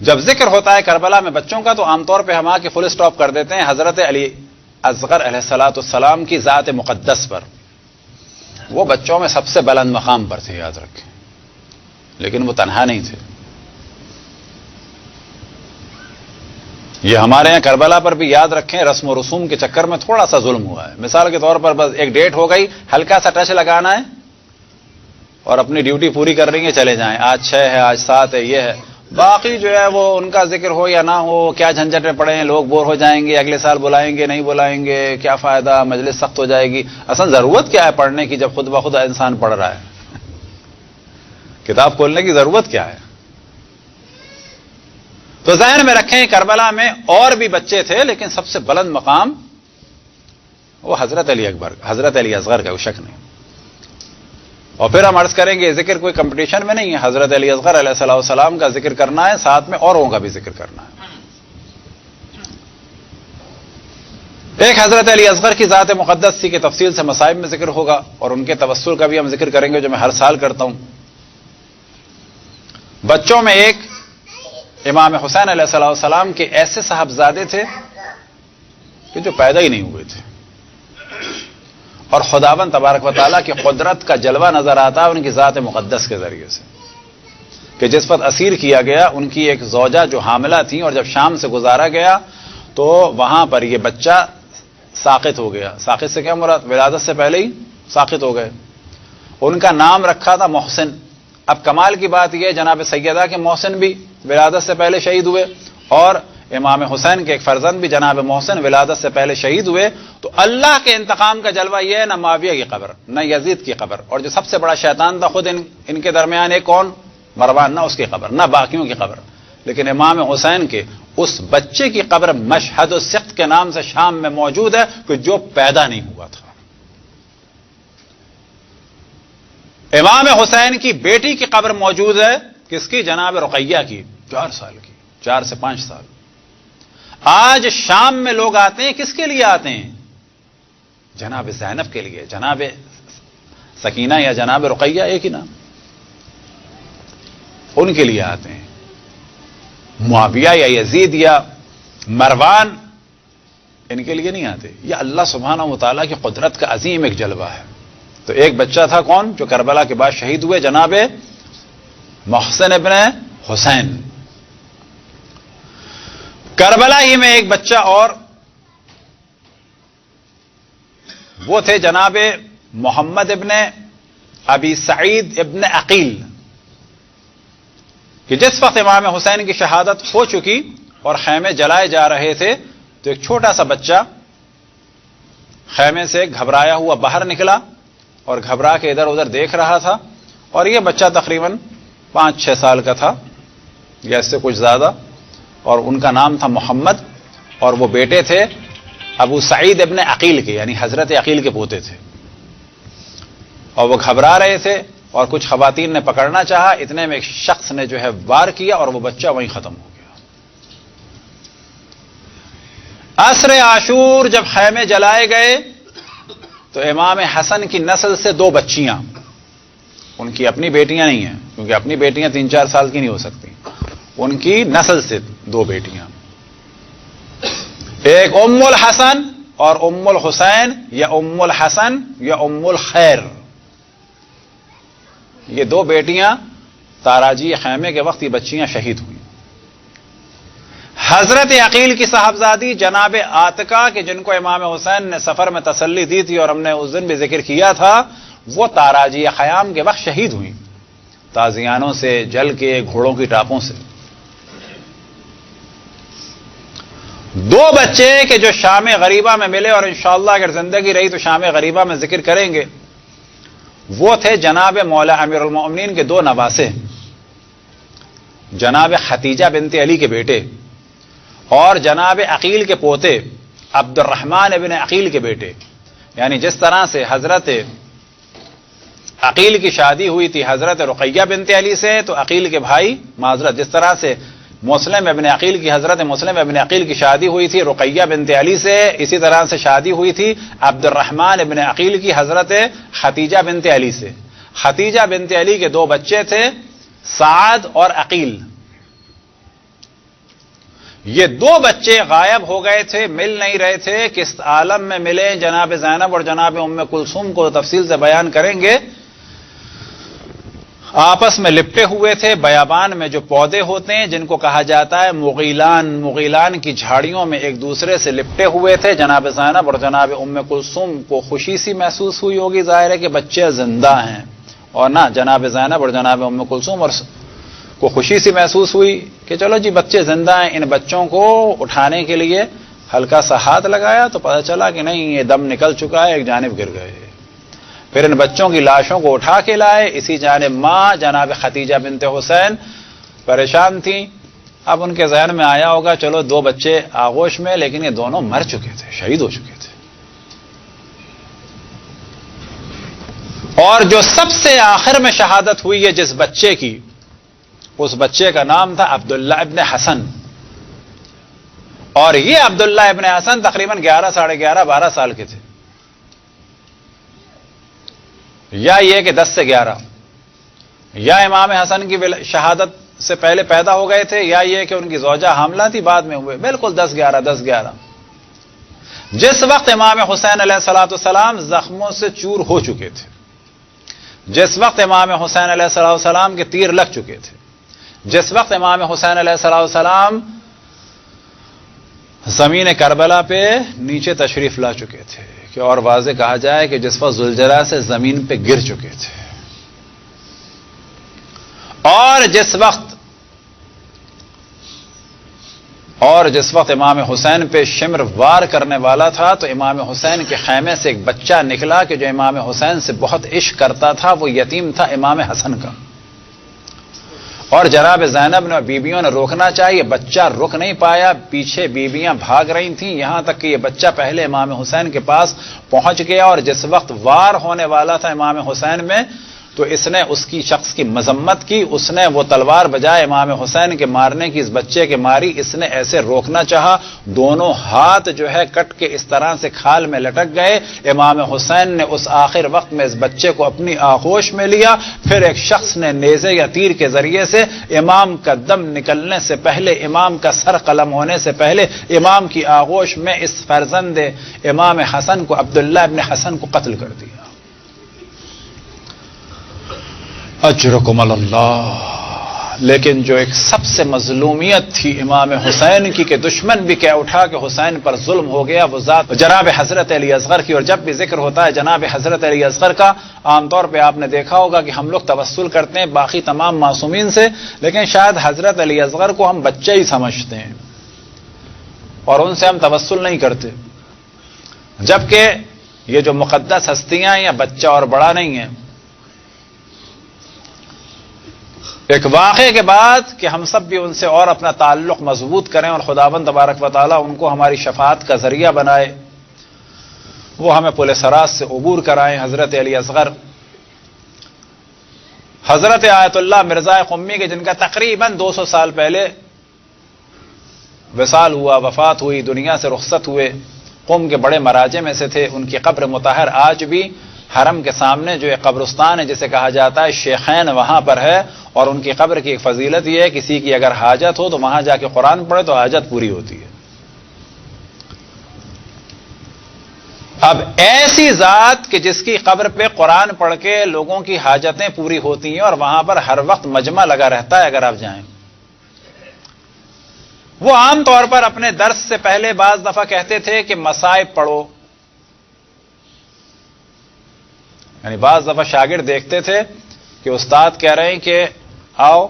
جب ذکر ہوتا ہے کربلا میں بچوں کا تو عام طور پہ ہم آ کے فل اسٹاپ کر دیتے ہیں حضرت علی اصغر علیہ الصلوۃ والسلام کی ذات مقدس پر. وہ بچوں میں سب سے بلند مقام پر تھے، یاد رکھیں، لیکن وہ تنہا نہیں تھے. یہ ہمارے یہاں کربلا پر بھی یاد رکھیں رسم و رسوم کے چکر میں تھوڑا سا ظلم ہوا ہے. مثال کے طور پر بس ایک ڈیٹ ہو گئی، ہلکا سا ٹچ لگانا ہے اور اپنی ڈیوٹی پوری کر رہی ہیں، چلے جائیں، آج 6 ہے، آج 7 ہے، یہ ہے. باقی جو ہے وہ ان کا ذکر ہو یا نہ ہو، کیا جھنجھٹ میں پڑے ہیں، لوگ بور ہو جائیں گے، اگلے سال بلائیں گے نہیں بلائیں گے، کیا فائدہ، مجلس سخت ہو جائے گی. اصل ضرورت کیا ہے پڑھنے کی جب خود بخود انسان پڑھ رہا ہے؟ کتاب کھولنے کی ضرورت کیا ہے؟ تو ذہن میں رکھیں کربلا میں اور بھی بچے تھے، لیکن سب سے بلند مقام وہ حضرت علی اکبر، حضرت علی اصغر کا، شک نہیں. اور پھر ہم عرض کریں گے ذکر کوئی کمپٹیشن میں نہیں ہے، حضرت علی اصغر علیہ الصلوۃ والسلام کا ذکر کرنا ہے، ساتھ میں اوروں کا بھی ذکر کرنا ہے. ایک حضرت علی اصغر کی ذات مقدس کی تفصیل سے مصائب میں ذکر ہوگا، اور ان کے توسل کا بھی ہم ذکر کریں گے جو میں ہر سال کرتا ہوں. بچوں میں ایک امام حسین علیہ الصلوۃ والسلام کے ایسے صاحبزادے تھے کہ جو پیدا ہی نہیں ہوئے تھے، اور خداوند تبارک و تعالیٰ کی قدرت کا جلوہ نظر آتا ہے ان کی ذات مقدس کے ذریعے سے، کہ جس وقت اسیر کیا گیا ان کی ایک زوجہ جو حاملہ تھیں، اور جب شام سے گزارا گیا تو وہاں پر یہ بچہ ساقط ہو گیا. ساقط سے کیا مراد؟ ولادت سے پہلے ہی ساقط ہو گئے. ان کا نام رکھا تھا محسن. اب کمال کی بات یہ جناب سیدہ کہ محسن بھی ولادت سے پہلے شہید ہوئے، اور امام حسین کے ایک فرزند بھی جناب محسن ولادت سے پہلے شہید ہوئے. تو اللہ کے انتقام کا جلوہ یہ ہے، نہ معاویہ کی قبر نہ یزید کی قبر، اور جو سب سے بڑا شیطان تھا خود ان کے درمیان ایک کون؟ مروان، نہ اس کی قبر نہ باقیوں کی قبر، لیکن امام حسین کے اس بچے کی قبر مشہد السقط کے نام سے شام میں موجود ہے، کہ جو پیدا نہیں ہوا تھا. امام حسین کی بیٹی کی قبر موجود ہے، کس کی؟ جناب رقیہ کی، 4 سال کی، 4 سے 5 سال. آج شام میں لوگ آتے ہیں، کس کے لیے آتے ہیں؟ جناب زینب کے لیے، جناب سکینہ یا جناب رقیہ ایک ہی نام، ان کے لیے آتے ہیں. معاویہ یا یزید یا مروان ان کے لیے نہیں آتے. یہ اللہ سبحانہ و تعالیٰ کی قدرت کا عظیم ایک جلوہ ہے. تو ایک بچہ تھا کون جو کربلا کے بعد شہید ہوئے؟ جناب محسن ابن حسین. کربلا ہی میں ایک بچہ اور وہ تھے جناب محمد ابن ابی سعید ابن عقیل، کہ جس وقت امام حسین کی شہادت ہو چکی اور خیمے جلائے جا رہے تھے تو ایک چھوٹا سا بچہ خیمے سے گھبرایا ہوا باہر نکلا اور گھبرا کے ادھر ادھر دیکھ رہا تھا. اور یہ بچہ تقریباً 5-6 سال کا تھا یا اس سے کچھ زیادہ، اور ان کا نام تھا محمد، اور وہ بیٹے تھے ابو سعید ابن عقیل کے، یعنی حضرت عقیل کے پوتے تھے. اور وہ گھبرا رہے تھے اور کچھ خواتین نے پکڑنا چاہا، اتنے میں ایک شخص نے جو ہے وار کیا اور وہ بچہ وہیں ختم ہو گیا. عصر عاشور جب خیمے جلائے گئے تو امام حسن کی نسل سے 2 بچیاں، ان کی اپنی بیٹیاں نہیں ہیں کیونکہ اپنی بیٹیاں 3-4 سال کی نہیں ہو سکتی، ان کی نسل سے 2 بیٹیاں، ایک ام الحسن اور ام الحسین، یا ام الحسن یا ام الخیر. یہ 2 بیٹیاں تاراجی خیمے کے وقت یہ بچیاں شہید ہوئی. حضرت عقیل کی صاحبزادی جناب عاتکہ کہ جن کو امام حسین نے سفر میں تسلی دی تھی اور ہم نے اس دن بھی ذکر کیا تھا، وہ تاراجی خیام کے وقت شہید ہوئی، تازیانوں سے جل کے، گھوڑوں کی ٹاپوں سے. 2 بچے کہ جو شام غریبہ میں ملے، اور انشاءاللہ اگر زندگی رہی تو شام غریبہ میں ذکر کریں گے، وہ تھے جناب مولا امیر المؤمنین کے 2 نواسے، جناب ختیجہ بنت علی کے بیٹے اور جناب عقیل کے پوتے عبد الرحمن ابن عقیل کے بیٹے. یعنی جس طرح سے حضرت عقیل کی شادی ہوئی تھی حضرت رقیہ بنت علی سے، تو عقیل کے بھائی معذرت جس طرح سے مسلم ابن عقیل کی حضرت مسلم ابن عقیل کی شادی ہوئی تھی رقیہ بنت علی سے، اسی طرح سے شادی ہوئی تھی عبد الرحمن ابن عقیل کی حضرت ختیجہ بنت علی سے. ختیجہ بنت علی کے 2 بچے تھے، سعد اور عقیل. یہ دو بچے غائب ہو گئے تھے، مل نہیں رہے تھے، کس عالم میں ملے جناب زینب اور جناب ام کلثوم کو تفصیل سے بیان کریں گے۔ آپس میں لپٹے ہوئے تھے، بیابان میں جو پودے ہوتے ہیں جن کو کہا جاتا ہے مغیلان کی جھاڑیوں میں ایک دوسرے سے لپٹے ہوئے تھے۔ جناب زینب اور جناب ام کلثوم کو خوشی سی محسوس ہوئی ہوگی، ظاہر ہے کہ بچے زندہ ہیں، اور نہ جناب زینب اور جناب ام کلثوم اور کو خوشی سی محسوس ہوئی کہ چلو جی بچے زندہ ہیں۔ ان بچوں کو اٹھانے کے لیے ہلکا سا ہاتھ لگایا تو پتہ چلا کہ نہیں، یہ دم نکل چکا ہے، ایک جانب گر گئے۔ پھر ان بچوں کی لاشوں کو اٹھا کے لائے، اسی جانب ماں جناب ختیجہ بنت حسین پریشان تھیں۔ اب ان کے ذہن میں آیا ہوگا چلو دو بچے آغوش میں، لیکن یہ دونوں مر چکے تھے، شہید ہو چکے تھے۔ اور جو سب سے آخر میں شہادت ہوئی ہے جس بچے کی، اس بچے کا نام تھا عبداللہ ابن حسن، اور یہ عبداللہ ابن حسن تقریباً 11 ساڑھے 11 12 سال کے تھے، یا یہ کہ 10 سے 11، یا امام حسن کی شہادت سے پہلے پیدا ہو گئے تھے، یا یہ کہ ان کی زوجہ حاملہ تھی بعد میں ہوئے، بالکل 10-11۔ جس وقت امام حسین علیہ السلام زخموں سے چور ہو چکے تھے، جس وقت امام حسین علیہ السلام کے تیر لگ چکے تھے، جس وقت امام حسین علیہ السلام زمین کربلا پہ نیچے تشریف لا چکے تھے، کہ اور واضح کہا جائے کہ جس وقت ذوالجلال سے زمین پہ گر چکے تھے، اور جس وقت امام حسین پہ شمر وار کرنے والا تھا، تو امام حسین کے خیمے سے ایک بچہ نکلا کہ جو امام حسین سے بہت عشق کرتا تھا، وہ یتیم تھا امام حسن کا، اور جناب زینب نے بیویوں نے روکنا چاہیے، بچہ رک نہیں پایا، پیچھے بیویاں بھاگ رہی تھیں، یہاں تک کہ یہ بچہ پہلے امام حسین کے پاس پہنچ گیا، اور جس وقت وار ہونے والا تھا امام حسین میں، تو اس نے اس کی شخص کی مذمت کی، اس نے وہ تلوار بجائے امام حسین کے مارنے کی اس بچے کے ماری، اس نے ایسے روکنا چاہا، دونوں ہاتھ جو ہے کٹ کے اس طرح سے کھال میں لٹک گئے۔ امام حسین نے اس آخر وقت میں اس بچے کو اپنی آغوش میں لیا، پھر ایک شخص نے نیزے یا تیر کے ذریعے سے امام کا دم نکلنے سے پہلے، امام کا سر قلم ہونے سے پہلے، امام کی آغوش میں اس فرزند امام حسن کو، عبداللہ ابن حسن کو قتل کر دیا۔ اجرکم اللہ۔ لیکن جو ایک سب سے مظلومیت تھی امام حسین کی کہ دشمن بھی کہہ اٹھا کہ حسین پر ظلم ہو گیا، وہ ذات جناب حضرت علی اصغر کی، اور جب بھی ذکر ہوتا ہے جناب حضرت علی اصغر کا، عام طور پہ آپ نے دیکھا ہوگا کہ ہم لوگ توسل کرتے ہیں باقی تمام معصومین سے، لیکن شاید حضرت علی اصغر کو ہم بچے ہی سمجھتے ہیں اور ان سے ہم توسل نہیں کرتے، جبکہ یہ جو مقدس ہستیاں ہیں، بچہ اور بڑا نہیں ہے۔ ایک واقعے کے بعد کہ ہم سب بھی ان سے اور اپنا تعلق مضبوط کریں، اور خداوند تبارک و تعالیٰ ان کو ہماری شفاعت کا ذریعہ بنائے، وہ ہمیں پل صراط سے عبور کرائیں۔ حضرت علی اصغر، حضرت آیت اللہ مرزا قمی کے، جن کا تقریباً 200 سال پہلے وصال ہوا، وفات ہوئی، دنیا سے رخصت ہوئے، قم کے بڑے مراجع میں سے تھے۔ ان کی قبر مطہر آج بھی حرم کے سامنے جو ایک قبرستان ہے جسے کہا جاتا ہے شیخین، وہاں پر ہے، اور ان کی قبر کی ایک فضیلت یہ ہے، کسی کی اگر حاجت ہو تو وہاں جا کے قرآن پڑھے تو حاجت پوری ہوتی ہے۔ اب ایسی ذات کہ جس کی قبر پہ قرآن پڑھ کے لوگوں کی حاجتیں پوری ہوتی ہیں، اور وہاں پر ہر وقت مجمع لگا رہتا ہے اگر آپ جائیں۔ وہ عام طور پر اپنے درس سے پہلے بعض دفعہ کہتے تھے کہ مصائب پڑھو، یعنی بعض دفعہ شاگرد دیکھتے تھے کہ استاد کہہ رہے ہیں کہ آؤ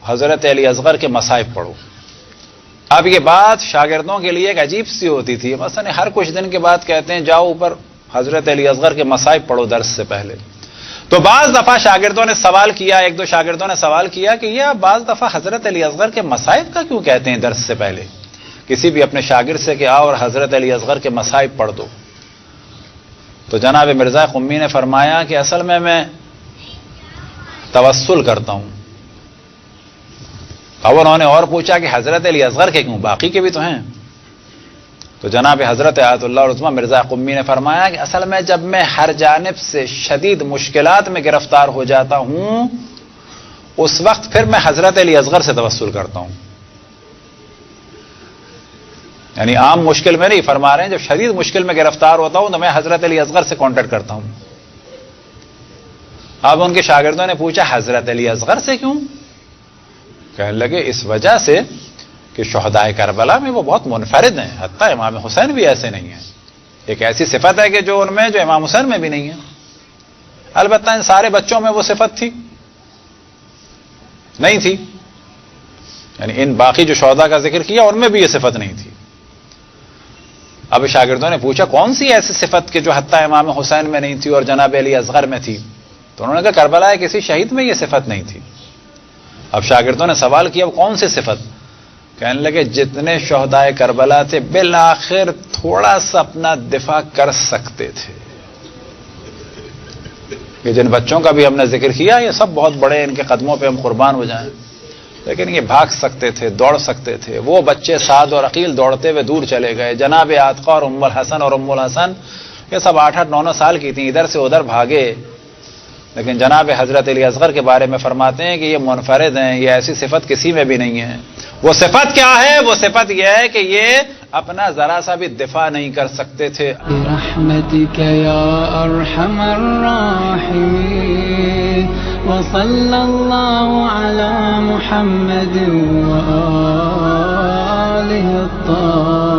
حضرت علی اصغر کے مصائب پڑھو۔ اب یہ بات شاگردوں کے لیے ایک عجیب سی ہوتی تھی، مثلا ہر کچھ دن کے بعد کہتے ہیں جاؤ اوپر حضرت علی اصغر کے مصائب پڑھو درس سے پہلے۔ تو بعض دفعہ شاگردوں نے سوال کیا، ایک دو شاگردوں نے سوال کیا کہ یہ آپ بعض دفعہ حضرت علی اصغر کے مصائب کا کیوں کہتے ہیں درس سے پہلے؟ کسی بھی اپنے شاگرد سے کہ آؤ اور حضرت علی اصغر کے مصائب پڑھ دو۔ تو جناب مرزا قمی نے فرمایا کہ اصل میں توسل کرتا ہوں۔ اب انہوں نے اور پوچھا کہ حضرت علی اصغر کے کیوں، باقی کے بھی تو ہیں؟ تو جناب حضرت آیت اللہ عظمیٰ مرزا قمی نے فرمایا کہ اصل میں جب میں ہر جانب سے شدید مشکلات میں گرفتار ہو جاتا ہوں، اس وقت پھر میں حضرت علی اصغر سے توسل کرتا ہوں۔ یعنی عام مشکل میں نہیں فرما رہے ہیں، جب شدید مشکل میں گرفتار ہوتا ہوں تو میں حضرت علی اصغر سے کانٹیکٹ کرتا ہوں. اب ان کے شاگردوں نے پوچھا حضرت علی اصغر سے کیوں؟ کہنے لگے اس وجہ سے کہ شہدائے کربلا میں وہ بہت منفرد ہیں، حتیٰ امام حسین بھی ایسے نہیں ہیں. ایک ایسی صفت ہے کہ جو ان میں جو امام حسین میں بھی نہیں ہے. البتہ ان سارے بچوں میں وہ صفت تھی نہیں تھی، یعنی ان باقی جو شہداء کا ذکر کیا ان میں بھی یہ صفت نہیں تھی. اب شاگردوں نے پوچھا کون سی ایسی صفت کہ جو حتیٰ امام حسین میں نہیں تھی اور جناب علی اصغر میں تھی؟ تو انہوں نے کہا کربلا کسی شہید میں یہ صفت نہیں تھی. اب شاگردوں نے سوال کیا وہ کون سی صفت؟ کہنے لگے جتنے شہدائے کربلا تھے بالآخر تھوڑا سا اپنا دفاع کر سکتے تھے. یہ جن بچوں کا بھی ہم نے ذکر کیا یہ سب بہت بڑے، ان کے قدموں پہ ہم قربان ہو جائیں، لیکن یہ بھاگ سکتے تھے، دوڑ سکتے تھے. وہ بچے سعد اور عقیل دوڑتے ہوئے دور چلے گئے. جناب عاتقہ اور ام الحسن اور ام الحسن یہ سب 8-8 9-9 سال کی تھیں، ادھر سے ادھر بھاگے. لیکن جناب حضرت علی اصغر کے بارے میں فرماتے ہیں کہ یہ منفرد ہیں، یہ ایسی صفت کسی میں بھی نہیں ہے. وہ صفت کیا ہے؟ وہ صفت یہ ہے کہ یہ اپنا ذرا سا بھی دفاع نہیں کر سکتے تھے. برحمتک یا ارحم الراحمین وصلی اللہ علی محمد وآلہ الطاہرین.